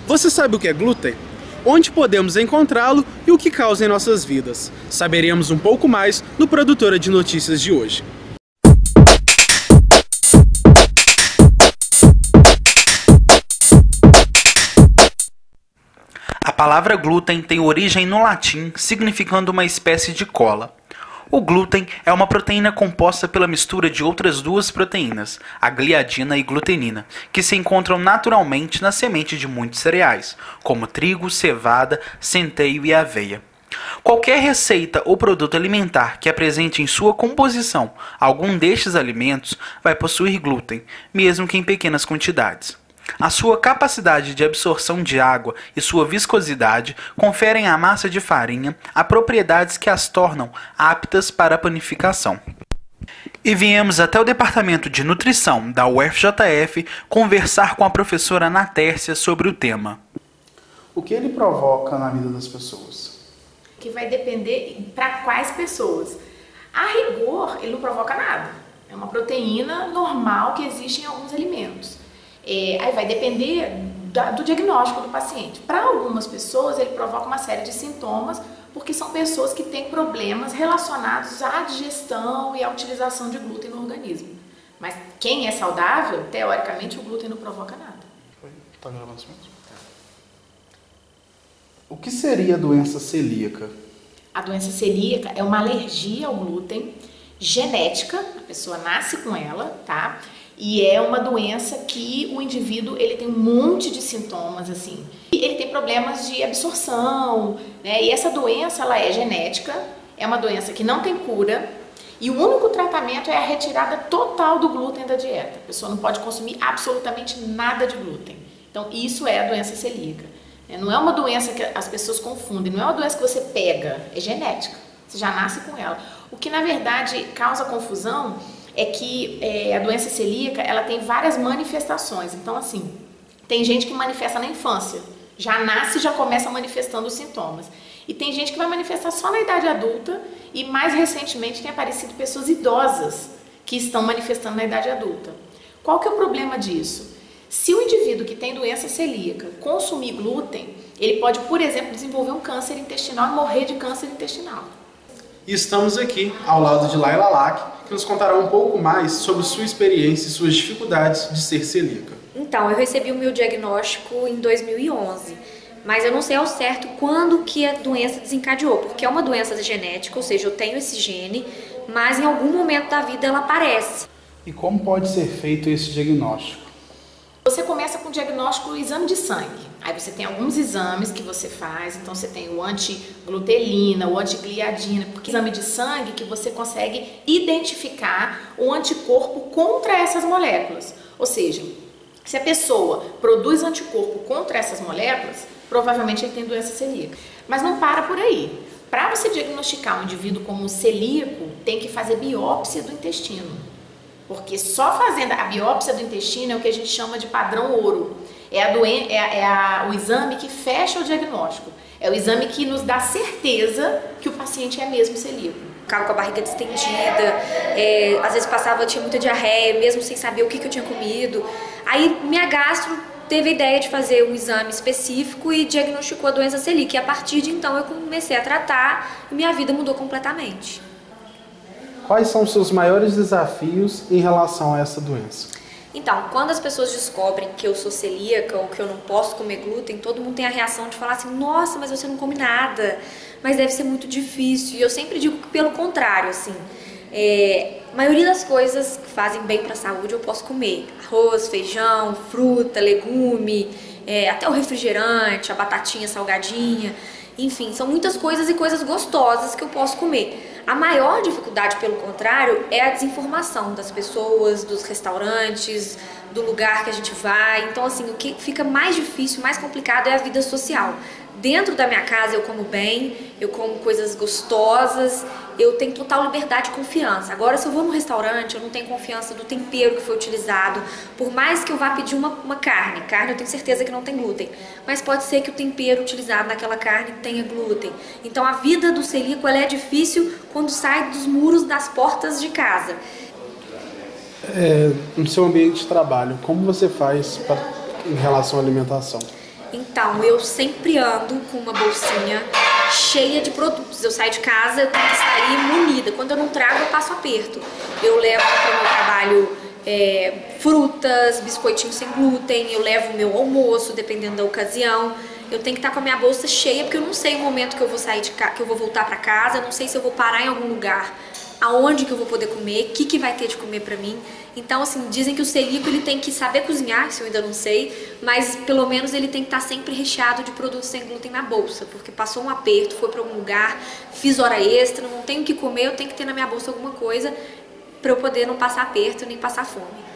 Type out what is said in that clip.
Você sabe o que é glúten? Onde podemos encontrá-lo e o que causa em nossas vidas? Saberemos um pouco mais no Produtora de Notícias de hoje. A palavra glúten tem origem no latim, significando uma espécie de cola. O glúten é uma proteína composta pela mistura de outras duas proteínas, a gliadina e glutenina, que se encontram naturalmente na semente de muitos cereais, como trigo, cevada, centeio e aveia. Qualquer receita ou produto alimentar que apresente em sua composição algum destes alimentos vai possuir glúten, mesmo que em pequenas quantidades. A sua capacidade de absorção de água e sua viscosidade conferem à massa de farinha a propriedades que as tornam aptas para a panificação. E viemos até o Departamento de Nutrição da UFJF conversar com a professora Ana Tércia sobre o tema. O que ele provoca na vida das pessoas? Que vai depender para quais pessoas. A rigor, ele não provoca nada. É uma proteína normal que existe em alguns alimentos. Aí vai depender do diagnóstico do paciente. Para algumas pessoas ele provoca uma série de sintomas, porque são pessoas que têm problemas relacionados à digestão e à utilização de glúten no organismo. Mas quem é saudável, teoricamente o glúten não provoca nada. Tá gravando isso mesmo? O que seria a doença celíaca? A doença celíaca é uma alergia ao glúten genética, a pessoa nasce com ela, tá? E é uma doença que o indivíduo ele tem um monte de sintomas assim. E ele tem problemas de absorção, né? E essa doença ela é genética, é uma doença que não tem cura e o único tratamento é a retirada total do glúten da dieta. A pessoa não pode consumir absolutamente nada de glúten. Então isso é a doença celíaca. Não é uma doença que as pessoas confundem, não é uma doença que você pega, é genética. Você já nasce com ela. O que na verdade causa confusão é que a doença celíaca ela tem várias manifestações. Então assim, tem gente que manifesta na infância, já nasce e já começa manifestando os sintomas. E tem gente que vai manifestar só na idade adulta e mais recentemente tem aparecido pessoas idosas que estão manifestando na idade adulta. Qual que é o problema disso? Se o indivíduo que tem doença celíaca consumir glúten, ele pode, por exemplo, desenvolver um câncer intestinal e morrer de câncer intestinal. E estamos aqui ao lado de Laila Lack, que nos contará um pouco mais sobre sua experiência e suas dificuldades de ser celíaca. Então, eu recebi o meu diagnóstico em 2011, mas eu não sei ao certo quando que a doença desencadeou, porque é uma doença genética, ou seja, eu tenho esse gene, mas em algum momento da vida ela aparece. E como pode ser feito esse diagnóstico? Você começa com o diagnóstico do exame de sangue. Aí você tem alguns exames que você faz, então você tem o antiglutelina, o antigliadina, porque é o exame de sangue que você consegue identificar o anticorpo contra essas moléculas. Ou seja, se a pessoa produz anticorpo contra essas moléculas, provavelmente ele tem doença celíaca. Mas não para por aí. Para você diagnosticar um indivíduo como celíaco, tem que fazer biópsia do intestino. Porque só fazendo a biópsia do intestino é o que a gente chama de padrão ouro. O exame que fecha o diagnóstico. É o exame que nos dá certeza que o paciente é mesmo celíaco. Ficava com a barriga distendida, às vezes tinha muita diarreia, mesmo sem saber o que eu tinha comido. Aí minha gastro teve a ideia de fazer um exame específico e diagnosticou a doença celíaca. E a partir de então eu comecei a tratar e minha vida mudou completamente. Quais são os seus maiores desafios em relação a essa doença? Então, quando as pessoas descobrem que eu sou celíaca ou que eu não posso comer glúten, todo mundo tem a reação de falar assim, nossa, mas você não come nada, mas deve ser muito difícil. E eu sempre digo que pelo contrário, assim, a maioria das coisas que fazem bem para a saúde eu posso comer. Arroz, feijão, fruta, legume, até o refrigerante, a batatinha salgadinha, enfim, são muitas coisas e coisas gostosas que eu posso comer. A maior dificuldade, pelo contrário, é a desinformação das pessoas, dos restaurantes, do lugar que a gente vai. Então, assim, o que fica mais difícil, mais complicado é a vida social. Dentro da minha casa eu como bem, eu como coisas gostosas, eu tenho total liberdade e confiança. Agora, se eu vou num restaurante, eu não tenho confiança do tempero que foi utilizado. Por mais que eu vá pedir uma carne eu tenho certeza que não tem glúten. Mas pode ser que o tempero utilizado naquela carne tenha glúten. Então a vida do celíaco ela é difícil quando sai dos muros das portas de casa. No seu ambiente de trabalho, como você faz em relação à alimentação? Então, eu sempre ando com uma bolsinha cheia de produtos. Eu saio de casa, eu tenho que sair munida. Quando eu não trago, eu passo aperto. Eu levo para o meu trabalho frutas, biscoitinhos sem glúten, eu levo o meu almoço, dependendo da ocasião. Eu tenho que estar com a minha bolsa cheia, porque eu não sei o momento que eu vou sair de casa, que eu vou voltar para casa, eu não sei se eu vou parar em algum lugar, aonde que eu vou poder comer, o que vai ter de comer pra mim. Então, assim, dizem que o celíaco ele tem que saber cozinhar, isso eu ainda não sei, mas pelo menos ele tem que estar sempre recheado de produtos sem glúten na bolsa, porque passou um aperto, foi pra algum lugar, fiz hora extra, não tenho o que comer, eu tenho que ter na minha bolsa alguma coisa pra eu poder não passar aperto nem passar fome.